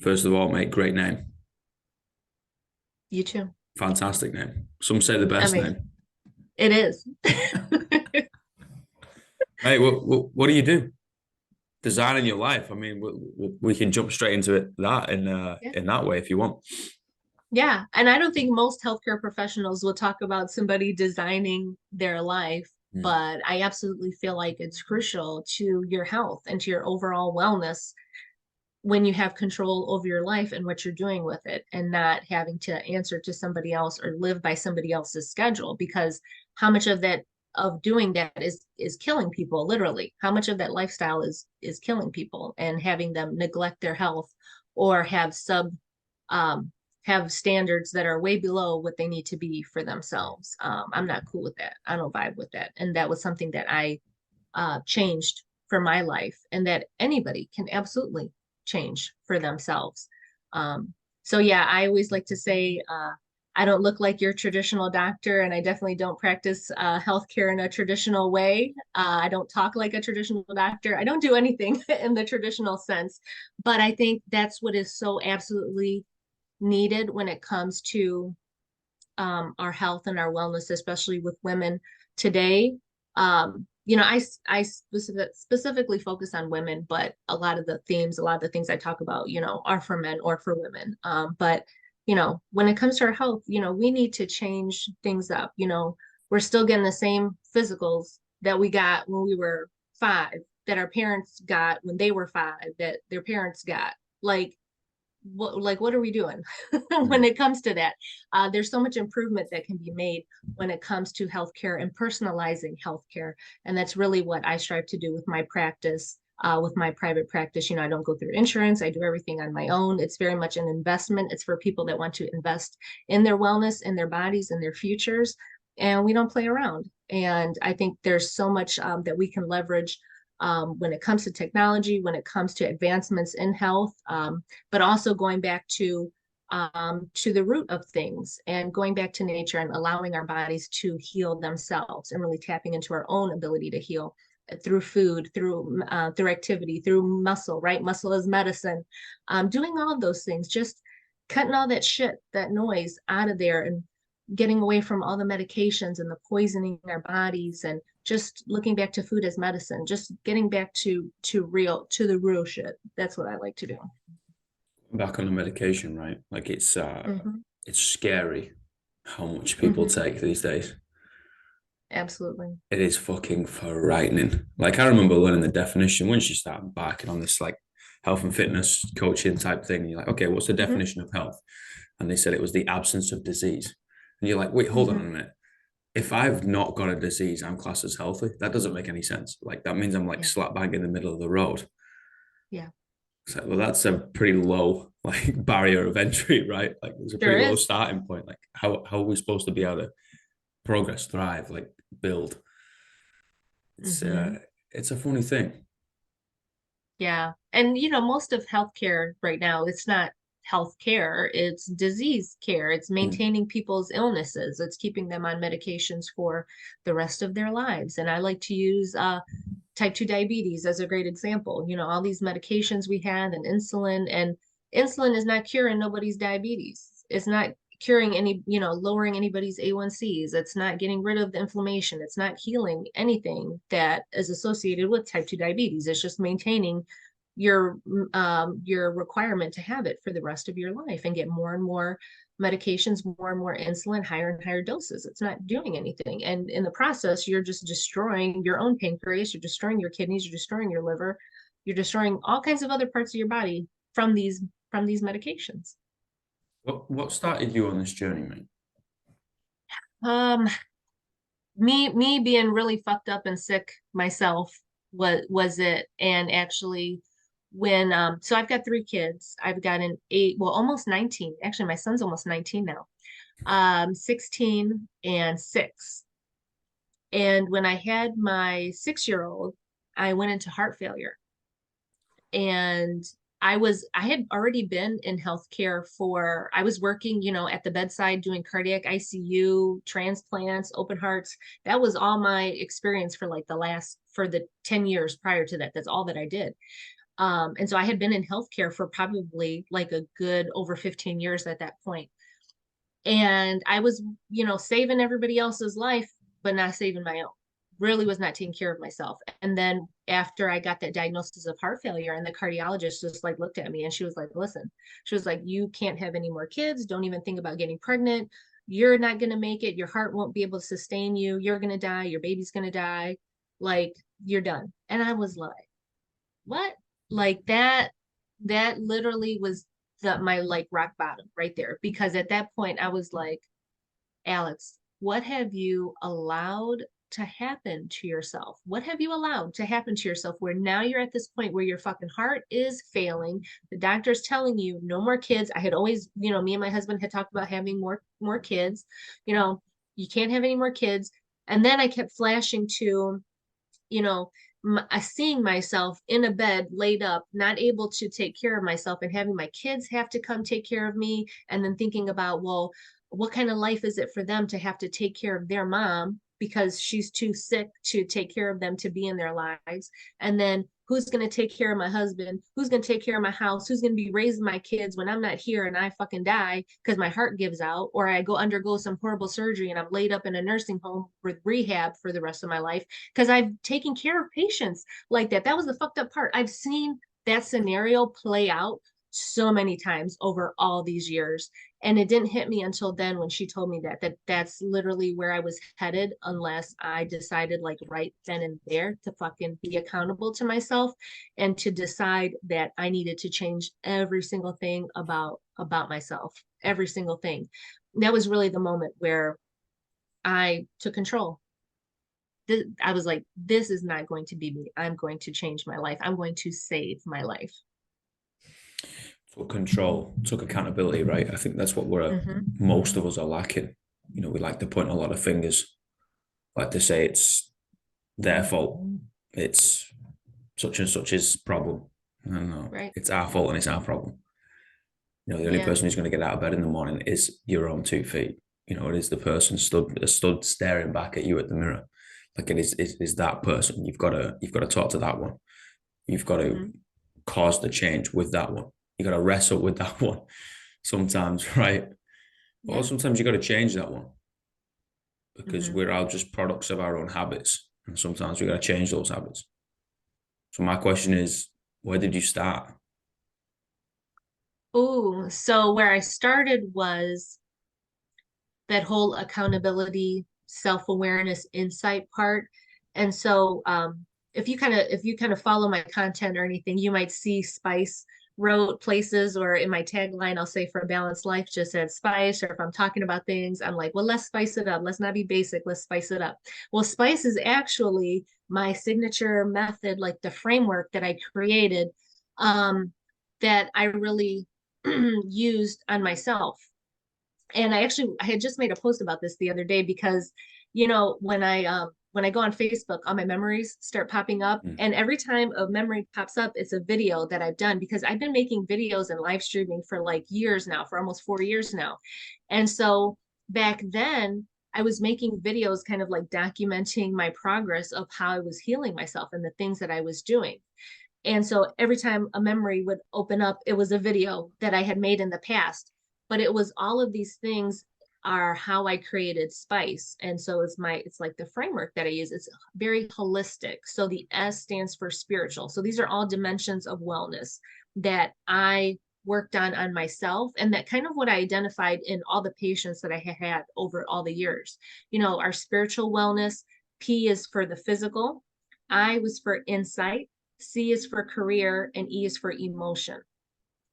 First of all, mate, great name. You too. Fantastic name. Some say the best Amazing. name. It is. Mate, what do you do? Designing your life. I mean, we can jump straight into it that Yeah. in that way if you want. Yeah. And I don't think most healthcare professionals will talk about somebody designing their life, Mm. but I absolutely feel like it's crucial to your health and to your overall wellness when you have control over your life and what you're doing with it and not having to answer to somebody else or live by somebody else's schedule, because how much of that of doing that is killing people, literally how much of that lifestyle is killing people and having them neglect their health or um have standards that are way below what they need to be for themselves. I'm not cool with that. I don't vibe with that, and that was something that I changed for my life and that anybody can absolutely change for themselves. Um, so yeah, I always like to say, I don't look like your traditional doctor, and I definitely don't practice healthcare in a traditional way. I don't talk like a traditional doctor. I don't do anything in the traditional sense, but I think that's what is so absolutely needed when it comes to our health and our wellness, especially with women today. I specifically focus on women, but a lot of the themes, a lot of the things I talk about, are for men or for women. But when it comes to our health, we need to change things up. We're still getting the same physicals that we got when we were 5, that our parents got when they were 5, that their parents got. What are we doing when Mm. it comes to that? There's so much improvement that can be made when it comes to healthcare and personalizing healthcare, and that's really what I strive to do with my practice. With my private practice, I don't go through insurance. I do everything on my own. It's very much an investment. It's for people that want to invest in their wellness, in their bodies, in their futures, and we don't play around. And I think there's so much that we can leverage when it comes to technology, when it comes to advancements in health, but also going back to the root of things and going back to nature and allowing our bodies to heal themselves and really tapping into our own ability to heal through food, through activity, through muscle. Right, muscle is medicine. Doing all of those things, just cutting all that shit, that noise out of there, and getting away from all the medications and the poisoning our bodies, and just looking back to food as medicine, just getting back to the real shit. That's what I like to do. Back on the medication, right? Like Hmm. it's scary how much people Hmm. take these days. Absolutely. It is fucking frightening. Like I remember learning the definition once you start embarking on this like health and fitness coaching type thing. You're like, okay, what's the Hmm. definition of health? And they said it was the absence of disease. And you're like, wait, hold on a Hmm. minute. If I've not got a disease, I'm classed as healthy. That doesn't make any sense. Like that means I'm like Yeah. slap bang in the middle of the road. Yeah. So, well, that's a pretty low like barrier of entry, right? Like there's a Sure pretty low is. starting point. Like how are we supposed to be able to progress, thrive, like build? It's Hmm. uh it's a funny thing. Yeah. And most of healthcare right now, it's not healthcare, it's disease care. It's Mm. maintaining people's illnesses. It's keeping them on medications for the rest of their lives. And I like to use type 2 diabetes as a great example. All these medications we had and insulin is not curing nobody's diabetes. It's not curing lowering anybody's A1Cs. It's not getting rid of the inflammation. It's not healing anything that is associated with type 2 diabetes. It's just maintaining your your requirement to have it for the rest of your life and get more and more medications, more and more insulin, higher and higher doses. It's not doing anything. And in the process, you're just destroying your own pancreas, you're destroying your kidneys, you're destroying your liver, you're destroying all kinds of other parts of your body from these medications. What started you on this journey, mate? Um, me being really fucked up and sick myself was it. And actually when so I've got 3 kids. I've got an 8, well, almost 19. Actually, my son's almost 19 now. 16 and 6. And when I had my 6-year old, I went into heart failure. And I had already been in healthcare I was working, at the bedside doing cardiac ICU, transplants, open hearts. That was all my experience for the 10 years prior to that. That's all that I did. And so I had been in healthcare for probably like a good over 15 years at that point. And I was, saving everybody else's life, but not saving my own. Really was not taking care of myself. And then after I got that diagnosis of heart failure, and the cardiologist just like looked at me and she was like, listen, she was like, you can't have any more kids. Don't even think about getting pregnant. You're not going to make it. Your heart won't be able to sustain you. You're going to die. Your baby's going to die. Like, you're done. And I was like, what? Like that literally was my like rock bottom right there. Because at that point I was like, Alex, what have you allowed to happen to yourself? What have you allowed to happen to yourself where now you're at this point where your fucking heart is failing? The doctor's telling you no more kids. I had always, me and my husband had talked about having more kids. You know, you can't have any more kids. And then I kept flashing to, you know, seeing myself in a bed laid up, not able to take care of myself, and having my kids have to come take care of me. And then thinking about, well, what kind of life is it for them to have to take care of their mom because she's too sick to take care of them to be in their lives? And then who's going to take care of my husband? Who's going to take care of my house? Who's going to be raising my kids when I'm not here and I fucking die because my heart gives out, or I undergo some horrible surgery and I'm laid up in a nursing home with rehab for the rest of my life because I've taken care of patients like that. That was the fucked up part. I've seen that scenario play out so many times over all these years. And it didn't hit me until then when she told me that's literally where I was headed, unless I decided like right then and there to fucking be accountable to myself and to decide that I needed to change every single thing about myself, every single thing. That was really the moment where I took control. I was like, this is not going to be me. I'm going to change my life. I'm going to save my life. Took control, took accountability, right? I think that's what Mm-hmm. most of us are lacking. We like to point a lot of fingers, like to say it's their fault. It's such and such's problem. I don't know. Right. It's our fault and it's our problem. The only Yeah. person who's going to get out of bed in the morning is your own 2 feet. It is the person stood staring back at you at the mirror. Like it is that person. You've got to talk to that one. You've got to Mm-hmm. cause the change with that one. You got to wrestle with that one sometimes, right? Or Yeah. sometimes you got to change that one because Mm-hmm. we're all just products of our own habits. And sometimes we got to change those habits. So my question is, where did you start? Oh, so where I started was that whole accountability, self-awareness, insight part. And so if you kind of follow my content or anything, you might see Spice wrote places, or in my tagline, I'll say for a balanced life, just said Spice. Or if I'm talking about things, I'm like, well, let's spice it up. Let's not be basic. Let's spice it up. Well, Spice is actually my signature method, like the framework that I created, um, that I really used on myself. And I had just made a post about this the other day because, when I go on Facebook, all my memories start popping up. Mm. And every time a memory pops up, it's a video that I've done, because I've been making videos and live streaming for like years now, for almost 4 years now. And so back then I was making videos kind of like documenting my progress of how I was healing myself and the things that I was doing. And so every time a memory would open up, it was a video that I had made in the past. But it was all of these things are how I created Spice. And so it's like the framework that I use. It's very holistic. So the S stands for spiritual. So these are all dimensions of wellness that I worked on myself, and that kind of what I identified in all the patients that I had over all the years. Our spiritual wellness. P is for the physical. I was for insight. C is for career, and E is for emotion.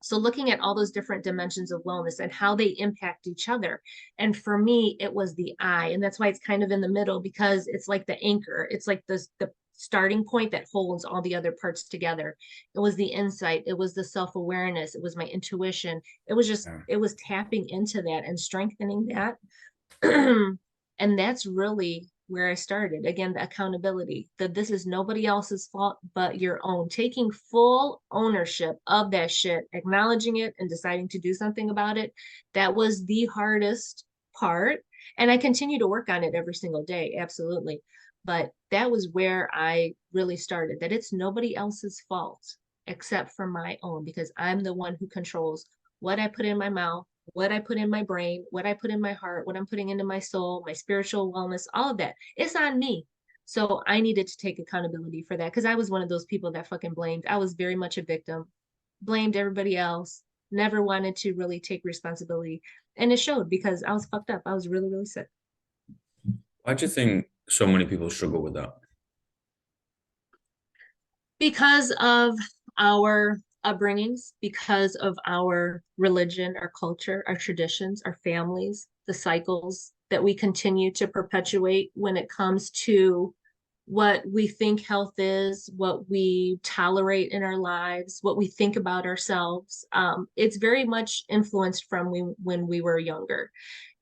So looking at all those different dimensions of wellness and how they impact each other. And for me, it was the I, and that's why it's kind of in the middle, because it's like the anchor. It's like the starting point that holds all the other parts together. It was the insight. It was the self-awareness. It was my intuition. Yeah. It was tapping into that and strengthening that. And that's really where I started. Again, the accountability, that this is nobody else's fault but your own. Taking full ownership of that shit, acknowledging it, and deciding to do something about it. That was the hardest part. And I continue to work on it every single day. Absolutely. But that was where I really started, that it's nobody else's fault. except for my own, because I'm the one who controls what I put in my mouth, what I put in my brain, what I put in my heart, what I'm putting into my soul, my spiritual wellness, all of that. It's on me. So I needed to take accountability for that because I was one of those people that fucking blamed. I was very much a victim, blamed everybody else, never wanted to really take responsibility. And it showed because I was fucked up. I was really, really sick. Why do you think so many people struggle with that? Because of our upbringings, because of our religion, our culture, our traditions, our families, the cycles that we continue to perpetuate when it comes to what we think health is, what we tolerate in our lives, what we think about ourselves. It's very much influenced from when we were younger.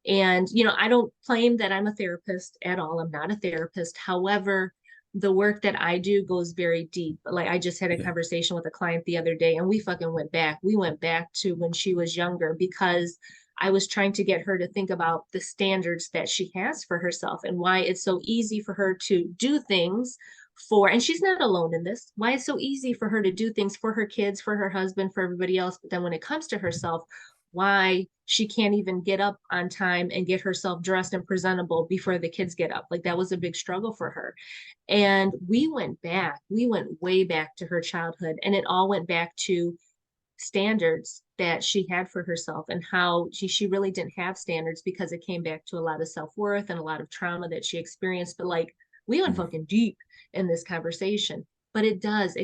And, I don't claim that I'm a therapist at all. I'm not a therapist. However, the work that I do goes very deep. Like I just had a Yeah. conversation with a client the other day and we fucking went back. We went back to when she was younger because I was trying to get her to think about the standards that she has for herself and why it's so easy for her to do things and she's not alone in this, why it's so easy for her to do things for her kids, for her husband, for everybody else. But then when it comes to herself, why she can't even get up on time and get herself dressed and presentable before the kids get up. Like that was a big struggle for her. And we went way back to her childhood, and it all went back to standards that she had for herself and how she really didn't have standards because it came back to a lot of self-worth and a lot of trauma that she experienced. But like we went Mhm. fucking deep in this conversation. But it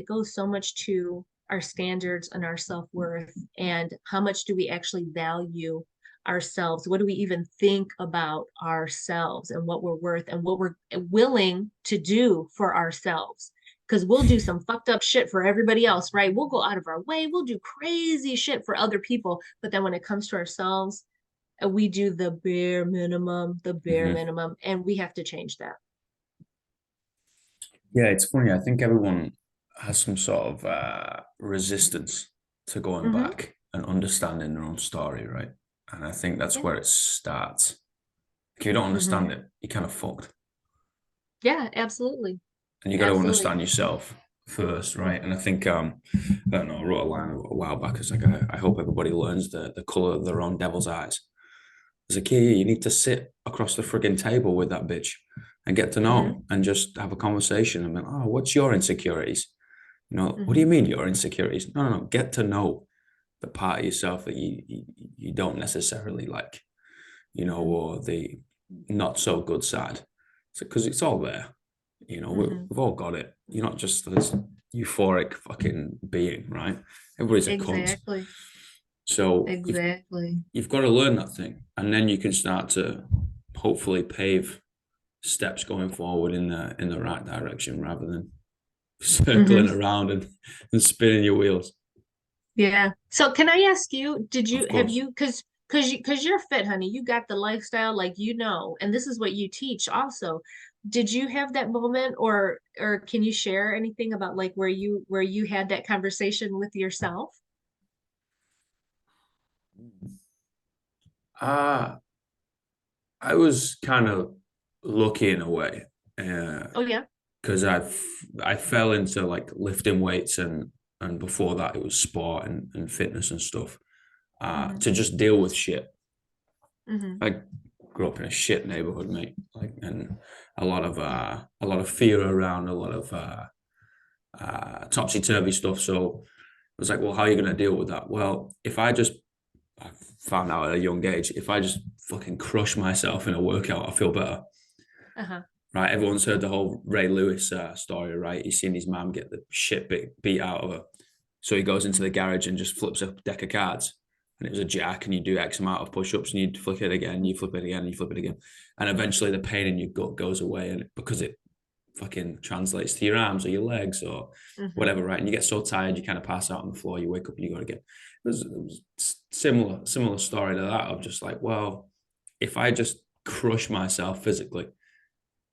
goes so much to our standards and our self-worth and how much do we actually value ourselves, what do we even think about ourselves and what we're worth and what we're willing to do for ourselves, because we'll do some fucked up shit for everybody else, right? We'll go out of our way, we'll do crazy shit for other people, but then when it comes to ourselves, we do the bare Mhm. minimum, and we have to change that. Yeah, it's funny. I think everyone has some sort of resistance to going Mm-hmm. back and understanding their own story, right? And I think that's Yeah. where it starts. If you don't Mm-hmm. understand it, you're kind of fucked. Yeah, absolutely. And you got to Absolutely. understand yourself first, right? Mm-hmm. And I think I don't know, I wrote a line a while back. It's like I hope everybody learns the color of their own devil's eyes. As a kid, you need to sit across the frigging table with that bitch and get to know Mm-hmm. 'em and just have a conversation and be like, oh, what's your insecurities? What do Mm-hmm. you mean your insecurities? No, no, no. Get to know the part of yourself that you don't necessarily like, Mm-hmm. or the not so good side. So, because it's all there, Mm-hmm. we've all got it. You're not just this euphoric fucking being, right? Everybody's a cunt. Exactly. So Exactly. you've got to learn that thing, and then you can start to hopefully pave steps going forward in the right direction rather than circling Mm-hmm. around and spinning your wheels. Yeah. So can I ask you, Of have course. you, because you're fit, honey, you got the lifestyle, like and this is what you teach also. Did you have that moment, or can you share anything about like where you had that conversation with yourself? Uh, I was kind of lucky in a way Oh yeah. because I fell into like lifting weights and before that it was sport and fitness and stuff Mm-hmm. to just deal with shit. Mm-hmm. I grew up in a shit neighborhood, mate, like and a lot of fear around, a lot of topsy turvy stuff. So I was like, well, how are you going to deal with that? Well, if I found out at a young age, if I just fucking crush myself in a workout, I feel better. Uh-huh. Right? Everyone's heard the whole Ray Lewis story, right? He's seen his mum get the shit beat out of her. So he goes into the garage and just flips a deck of cards. And it was a jack, and you do X amount of push ups, and you flip it again, you flip it again, and you flip it again. And eventually the pain in your gut goes away. And because it fucking translates to your arms or your legs or Mm-hmm. whatever, right? And you get so tired, you kind of pass out on the floor, you wake up and you go again. It was similar story to that of just like, well, if I just crush myself physically,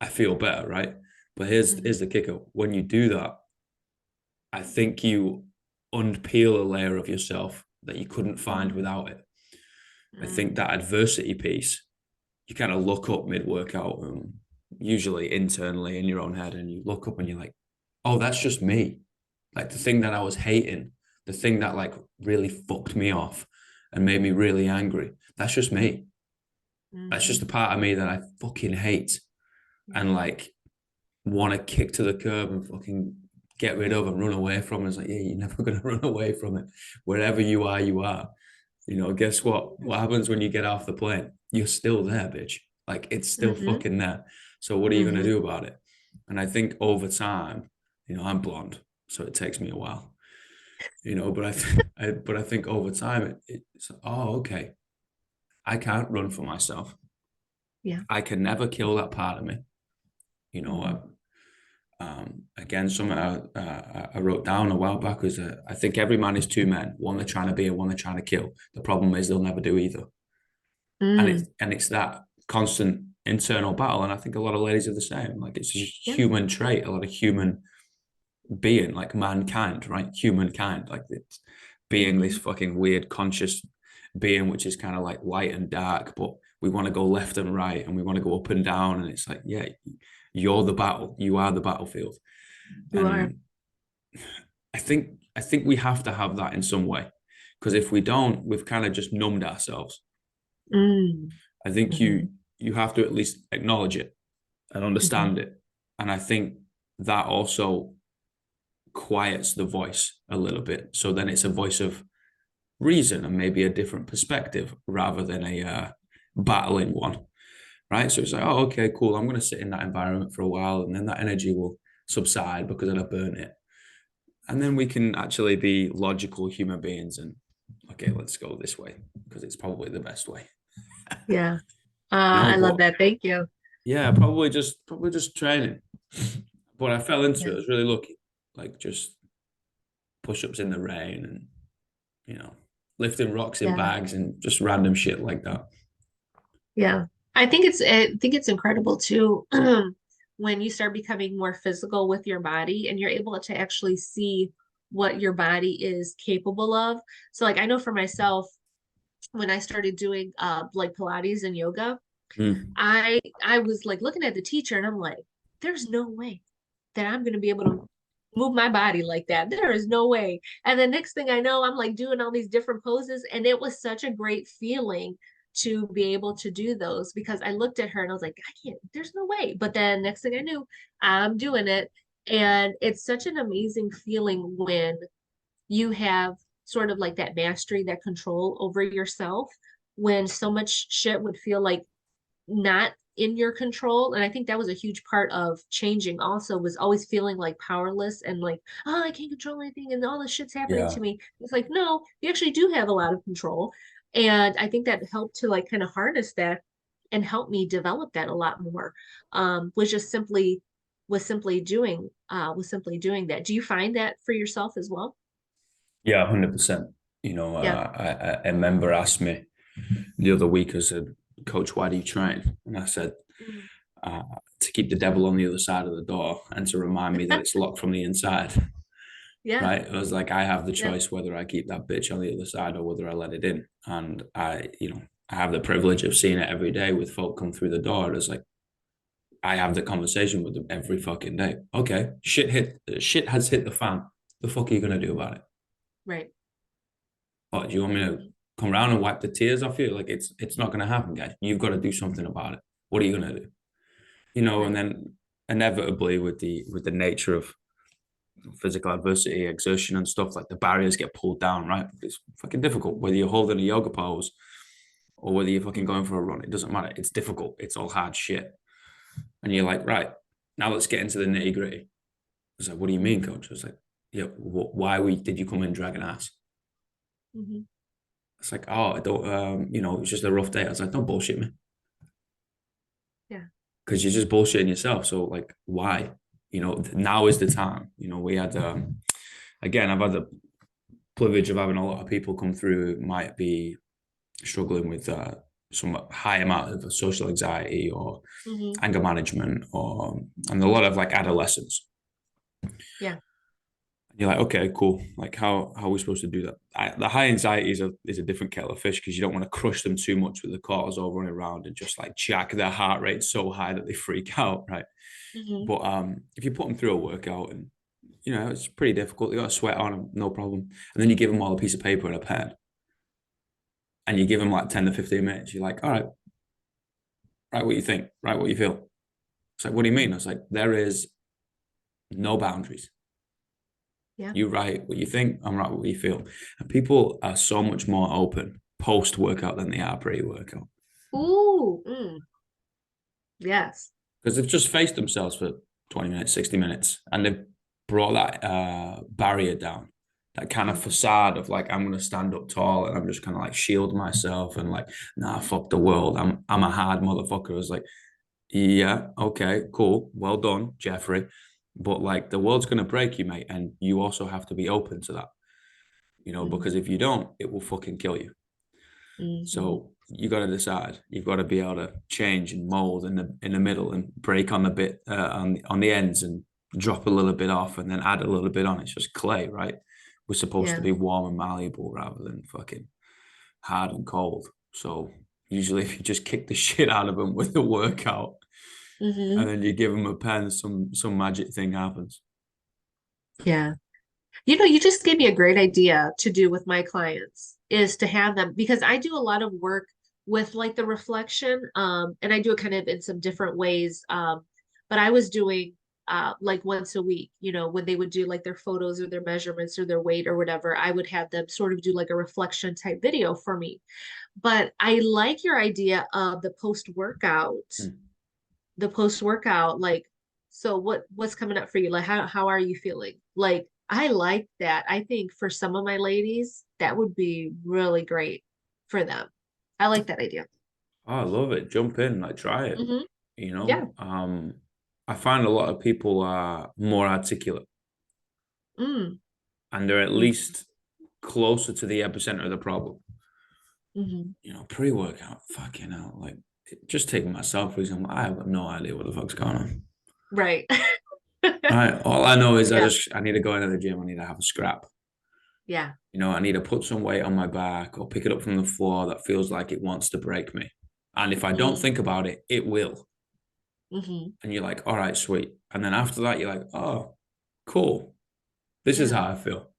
I feel better, right? But Mm-hmm. here's the kicker. When you do that, I think you unpeel a layer of yourself that you couldn't find Mm-hmm. without it. I think Mm-hmm. that adversity piece, you kind of look up mid workout, usually internally in your own head, and you look up and you're like, oh, that's just me. Like the thing that I was hating, the thing that like really fucked me off and made me really angry. That's just me. That's just Mm-hmm. a part of me that I fucking hate and like want to kick to the curb and fucking get rid of and run away from. It's like, yeah, you're never gonna run away from it. Wherever you are, you are. You know, guess what? What happens when you get off the plane? You're still there, bitch. Like it's still Mm-hmm. fucking there. So what are you gonna Mm-hmm. do about it? And I think over time, you know, I'm blonde, so it takes me a while. You know, but but I think over time it's oh okay, I can't run for myself. Yeah. I can never kill that part of me. You know, Mm-hmm. again, something I wrote down a while back was I think every man is two men, one they're trying to be and one they're trying to kill. The problem is they'll never do either, and Mm. it's that constant internal battle. And I think a lot of ladies are the same. Like it's a Yeah. human trait, a lot of human being, like mankind, right? Humankind, like it's being this Mm-hmm. fucking weird conscious being, which is kind of like light and dark, but we want to go left and right, and we want to go up and down, and it's like, yeah, you're the battle, you are the battlefield, You are. and I think we have to have that in some way, because if we don't, we've kind of just numbed ourselves. Mm. I think Mm-hmm. you have to at least acknowledge it and Mm-hmm. understand it, and I think that also quiets the voice a little bit. So then it's a voice of reason and maybe a different perspective rather than a battling one, right? So it's like, oh, okay, cool. I'm going to sit in that environment for a while, and then that energy will subside because then I burn it, and then we can actually be logical human beings and okay, let's go this way because it's probably the best way. Yeah. You know, I love but that. Thank you. yeah, probably just training. But I fell into it. Yeah. I was really lucky, like just push-ups in the rain and you know lifting rocks in Yeah. bags and just random shit like that. Yeah. I think it's incredible too when you start becoming more physical with your body and you're able to actually see what your body is capable of. So like I know for myself, when I started doing like Pilates and yoga, Mm. I was like looking at the teacher and I'm like, there's no way that I'm gonna be able to move my body like that. There is no way. And the next thing I know, I'm like doing all these different poses. And it was such a great feeling to be able to do those because I looked at her and I was like, I can't, there's no way. But then next thing I knew, I'm doing it. And it's such an amazing feeling when you have sort of like that mastery, that control over yourself, when so much shit would feel like not in your control. And I think that was a huge part of changing also, was always feeling like powerless and like, oh, I can't control anything and all this shit's happening Yeah, to me. It's like, no, you actually do have a lot of control. And I think that helped to like kind of harness that and help me develop that a lot more. Was just simply was simply doing that. Do you find that for yourself as well? yeah, 100%. You know, Yeah. a member asked me the other week, I said, Coach, why do you train? And I said, Mhm. uh, to keep the devil on the other side of the door and to remind me that it's locked from the inside. Yeah. Right. I was like, I have the Yeah. choice whether I keep that bitch on the other side or whether I let it in. And I have the privilege of seeing it every day with folk come through the door. It's like, I have the conversation with them every fucking day. Okay, shit has hit the fan. The fuck are you gonna do about it? Right. What do you want me to Mhm. come around and wipe the tears off you? Like it's not gonna happen, guys. You've got to do something about it. What are you gonna do? You know, and Right. then inevitably with the nature of physical adversity, exertion, and stuff, like the barriers get pulled down, right? It's fucking difficult whether you're holding a yoga pose or whether you're fucking Mhm. going for a run. It doesn't matter. It's difficult. It's all hard shit. And you're like, right now, let's get into the nitty gritty. I was like, what do you mean, Mhm. coach? I was like, yeah, why did you come in dragging ass? Mhm. It's like, oh, I don't, it was just a rough day. I was like, don't bullshit me Yeah. because you're just bullshitting yourself. So, like, why? Now is the time. We had, again, I've had the privilege of having a lot of people come through who might be struggling with some high amount of social anxiety or Mhm. anger management and a lot of like adolescents. Yeah. You're like, okay, cool. Like, how are we supposed to do that? The high anxiety is a different kettle of fish because you don't want to crush them too much with the cortisol running around and just like jack their heart rate so high that they freak out, right? Mhm. But if you put them through a workout and you know, it's pretty difficult. You got to sweat on them, no problem. And then you give them all a piece of paper and a pen, and you give them like 10 to 15 minutes. You're like, all right, write what you think, write what you feel. It's like, what do you mean? I was like, there is no boundaries. Yeah. You write what you think, I'm write what you feel. And people are so much more open post workout than they are pre workout Ooh, yes. because they've just faced themselves for 20 minutes, 60 minutes, and they've brought that barrier down, that kind of facade of like, I'm going to stand up tall and I'm just kind of like shield myself and like, nah, fuck the world. I'm a hard motherfucker. I was like, yeah, okay, cool. Well done, Jeffrey. But like the world's gonna break you, mate, and you also have to be open to that, because if you don't, it will fucking kill you. Mm-hmm. So you got to decide. You've got to be able to change and mold in the middle and break on the bit on the ends and drop a little bit off and then add a little bit on. It's just clay, right? We're supposed to Yeah. be warm and malleable rather than fucking hard and cold. So usually, if you just kick the shit out of them with the workout, and Mm-hmm. then you give them a pen, some magic thing happens. Yeah. You just gave me a great idea to do with my clients is to have them because I do a lot of work with like the reflection, and I do it kind of in some different ways. But I was doing like once a week, when they would do like their photos or their measurements or their weight or whatever, I would have them sort of do like a reflection type video for me. But I like your idea of Mm. the post workout, like, so what's coming up for you? Like, how are you feeling? Like, I like that. I think for some of my ladies, that would be really great for them. I like that idea. Oh, I love it. Jump in, like try it. Hmm. You Yeah. know, I find a lot of people are more articulate Mm. and they're at Hmm. least closer to the epicenter of the problem. Hmm. Pre-workout, fucking hell, like just taking myself for example, I have no idea what the fuck's going on. Right. Right, all I know is Yeah. I need to go into the gym. I need to have a scrap. Yeah. I need to put some weight on my back or pick it up from the floor that feels like it wants to break me. And if I don't Mm. think about it, it will. Hmm. And you're like, all right, sweet. And then after that, you're like, oh, cool. This is Yeah. how I feel.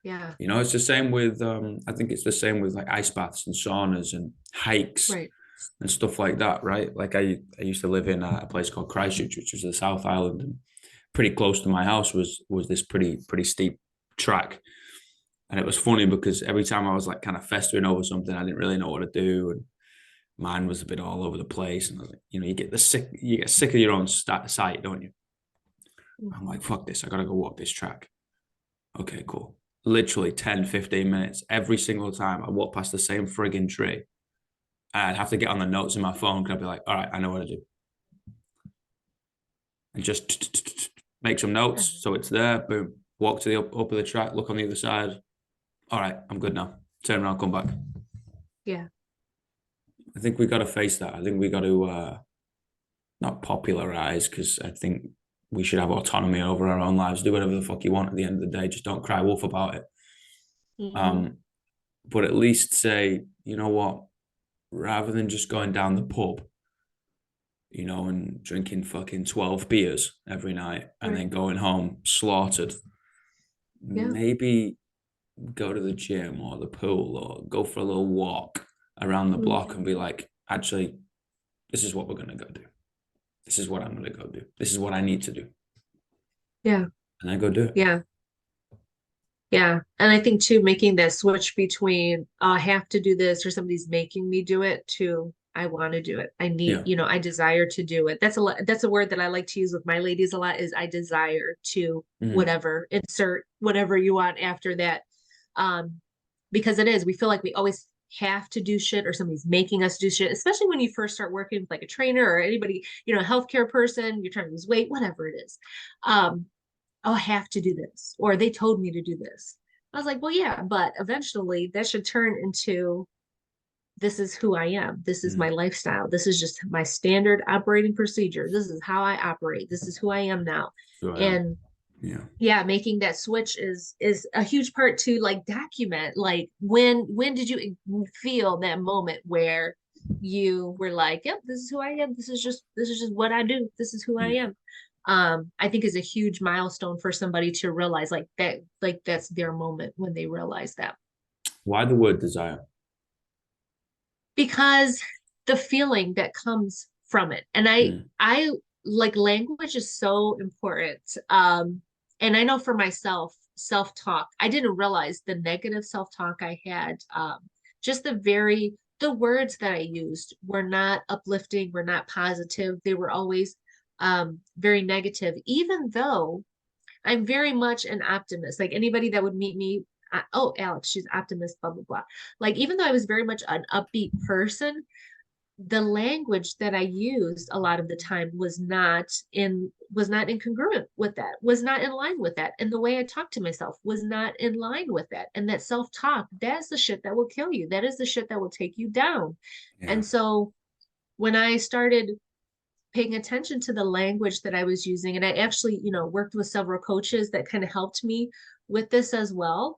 Yeah. It's the same with I think it's the same with like ice baths and saunas and hikes Right. and stuff like that, right? Like I used to live in a place called Christchurch, which was the South Island, and pretty close to my house was this pretty steep track. And it was funny because every time I was like kind of festering over something, I didn't really know what to do, and mine was a bit all over the place. And I was like, you get sick of your own sight, don't you? I'm Hmm. like, fuck this, I gotta go walk this track. Okay, cool. Literally 10, 15 minutes every single time I walk past the same frigging tree. I'd have to get on the notes in my phone because I'd be like, all right, I know what to do. And just make some notes. So it's there. Boom. Walk to the up of the track, look on the other side. All right, I'm good now. Turn around, come back. Yeah. I think we got to face that. I think we got to not popularize because I think we should have autonomy over our own lives. Do whatever the fuck you want at the end of the day. Just don't cry wolf about it. Hmm. Um, but at least say, you know what? Rather than just going down the pub, and drinking fucking 12 beers every night and Right. then going home slaughtered, Yeah. maybe go to the gym or the pool or go for a little walk around the block Hmm. and be like, actually, this is what we're going to go do. This is what I'm going to go do. This is what I need to do. Yeah. And then go do it. Yeah. Yeah. And I think too, making that switch between I have to do this or somebody's making me do it to I want to do it. I need, Yeah. I desire to do it. That's a word that I like to use with my ladies a lot is I desire to Mm-hmm. whatever, insert whatever you want after that. Um, because it is, we feel like we always have to do shit or somebody's making us do shit, especially when you first start working with like a trainer or anybody, a healthcare person, you're trying to lose weight, whatever it is. Um, oh, I have to do this, or they told me to do this. I was like, well, yeah, but eventually that should turn into this is who I am. This is Mm-hmm. my lifestyle. This is just my standard operating procedure. This is how I operate. This is who I am now. So I am. And Yeah. yeah, making that switch is a huge part to like document like when did you feel that moment where you were like, yep, this is who I am. This is just what I do. This is who I Yeah. am. I think is a huge milestone for somebody to realize like that, like that's their moment when they realize that. Why the word desire? Because the feeling that comes from it. And Mm, I like language is so important. And I know for myself, self-talk, I didn't realize the negative self-talk I had. Just the words that I used were not uplifting, were not positive. They were always very negative, even though I'm very much an optimist. Like anybody that would meet me, oh, Alex, she's optimist, blah, blah, blah. Like even though I was very much an upbeat person, the language that I used a lot of the time was not incongruent with that, was not in line with that. And the way I talked to myself was not in line with that. And that self-talk, that's the shit that will kill you. That is the shit that will take you down. yeah. And so when I started paying attention to the language that I was using. And I actually, worked with several coaches that kind of helped me with this as well.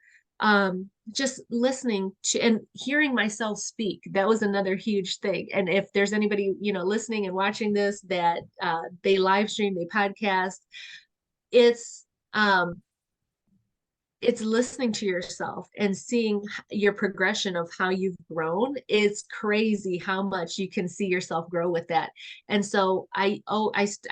Just listening to and hearing myself speak, that was another huge thing. And if there's anybody, listening and watching this that they live stream, they podcast, it's um it's listening to yourself and seeing your progression of how you've grown. It's crazy how much you can see yourself grow with that. And so I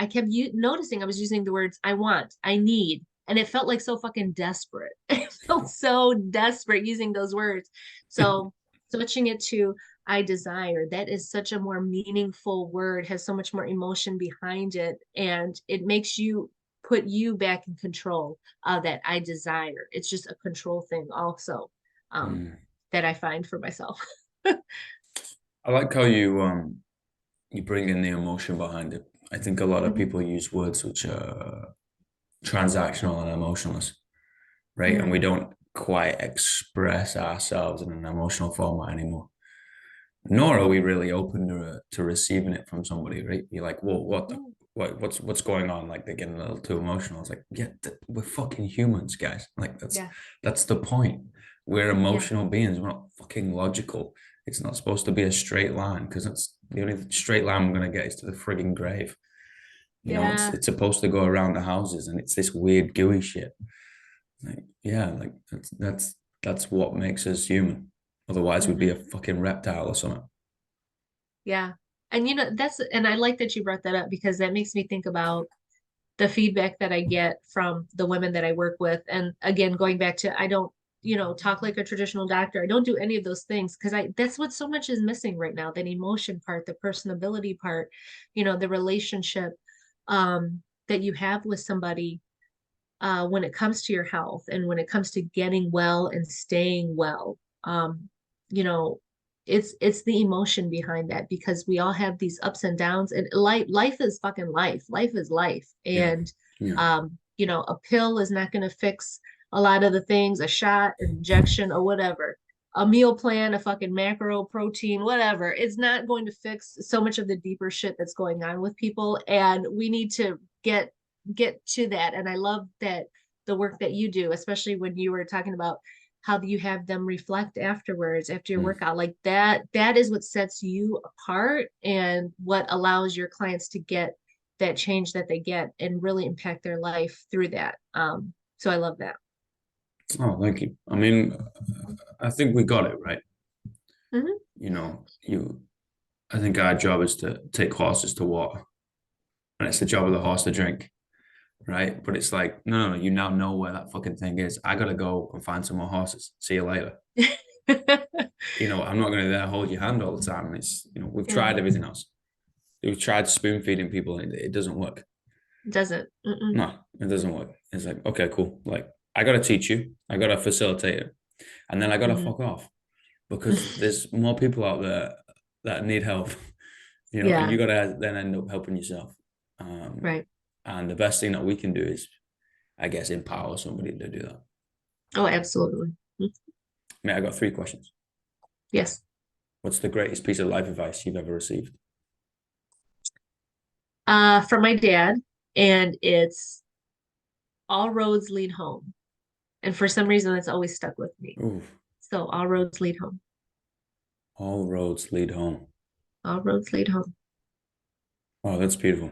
kept noticing I was using the words I want, I need, and it felt like so fucking desperate. It felt so desperate using those words. So switching it to I desire, that is such a more meaningful word, has so much more emotion behind it, and it makes you put you back in control that I desire. It's just a control thing also, um, Mm. that I find for myself. I like how you bring in the emotion behind it. I think a lot of Mhm. people use words which are transactional and emotionless, right? And we Mm. don't quite express ourselves in an emotional format anymore. Nor are we really open to receiving it from somebody, right? You're like, well, what's going on? Like they're getting a little too emotional. It's like, yeah, we're fucking humans, guys. Like Yeah, that's the point. We're yeah, emotional beings. We're not fucking logical. It's not supposed to be a straight line because that's the only straight line we're gonna get is to the frigging grave. You know, yeah. it's supposed to go around the houses, and it's this weird gooey shit. Like, yeah, like that's what makes us human. Otherwise, we'd be Hmm. a fucking reptile or something. Yeah. And and I like that you brought that up because that makes me think about the feedback that I get from the women that I work with. And again, going back to, I don't, talk like a traditional doctor. I don't do any of those things because that's what so much is missing right now, that emotion part, the personability part, the relationship that you have with somebody when it comes to your health and when it comes to getting well and staying well. You know, it's the emotion behind that because we all have these ups and downs, and life is fucking life. Life is life, Yeah. and Yeah. a pill is not going to fix a lot of the things. A shot, an injection, or whatever. A meal plan, a fucking macro protein, whatever. It's not going to fix so much of the deeper shit that's going on with people, and we need to get to that. And I love that the work that you do, especially when you were talking about how you have them reflect afterwards after your Mm. workout, like that is what sets you apart and what allows your clients to get that change that they get and really impact their life through that. So I love that. Oh, thank you. I mean, I think we got it right. Hmm. You know, I think our job is to take horses to water, and it's the job of the horse to drink, right? But it's like, no, you now know where that fucking thing is. I gotta go and find some more horses. See you later. You know, I'm not gonna there hold your hand all the time. And it's, we've Yeah, tried everything else. We've tried spoon feeding people, and it doesn't work. doesn't. Mm-mm. No, it doesn't work. It's like, okay, cool. Like, I gotta teach you. I gotta facilitate it, and then I gotta Hmm. fuck off because there's more people out there that need help, and Yeah, you gotta then end up helping yourself. Um, right. and the best thing that we can do is, I guess, empower somebody to do that. Oh, absolutely. Mm. Mate, I got three questions. Yes. What's the greatest piece of life advice you've ever received? From my dad, and it's all roads lead home. And for some reason, that's always stuck with me. Ooh, So all roads lead home. all roads lead home. All roads lead home. Oh, that's beautiful.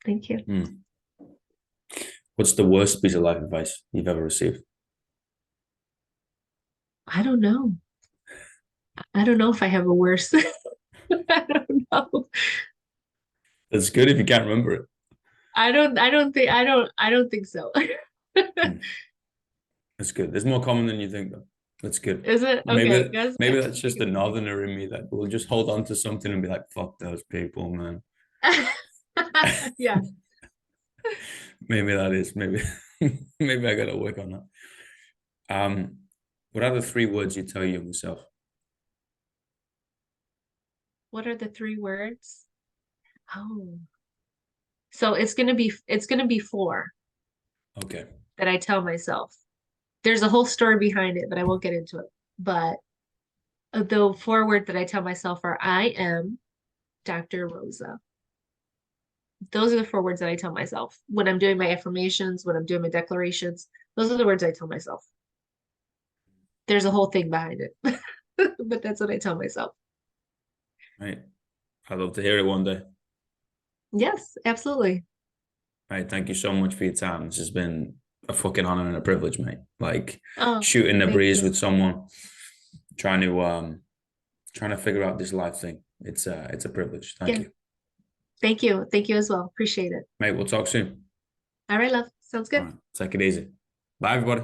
Thank you. Hmm. What's the worst piece of life advice you've ever received? I don't know. I don't know if I have a worse. I don't know. That's good if you can't remember it. I don't think so. Hmm. That's good. There's more common than you think, though. That's good. Is it? Okay, Maybe guys. maybe that's just the northerner in me that will just hold on to something and be like, "Fuck those people, man." Yeah. Maybe that is. Maybe maybe I gotta work on that. What are the three words you tell your younger self? What are the three words? Oh, so it's gonna be four Okay. that I tell myself. There's a whole story behind it, but I won't get into it. But the four words that I tell myself are I am Dr. Rosa. Those are the four words that I tell myself when I'm doing my affirmations, when I'm doing my declarations. Those are the words I tell myself. There's a whole thing behind it, but that's what I tell myself. Right. I'd love to hear it one day. Yes, absolutely. Right. Thank you so much for your time. This has been a fucking honor and a privilege, mate. Like Oh, shooting the thank breeze you. with someone, trying to trying to figure out this life thing. It's a privilege. Thank Yeah, you. thank you. Thank you as well. Appreciate it. Mate, we'll talk soon. All right, love. Sounds All good. right. Take it easy. Bye, everybody.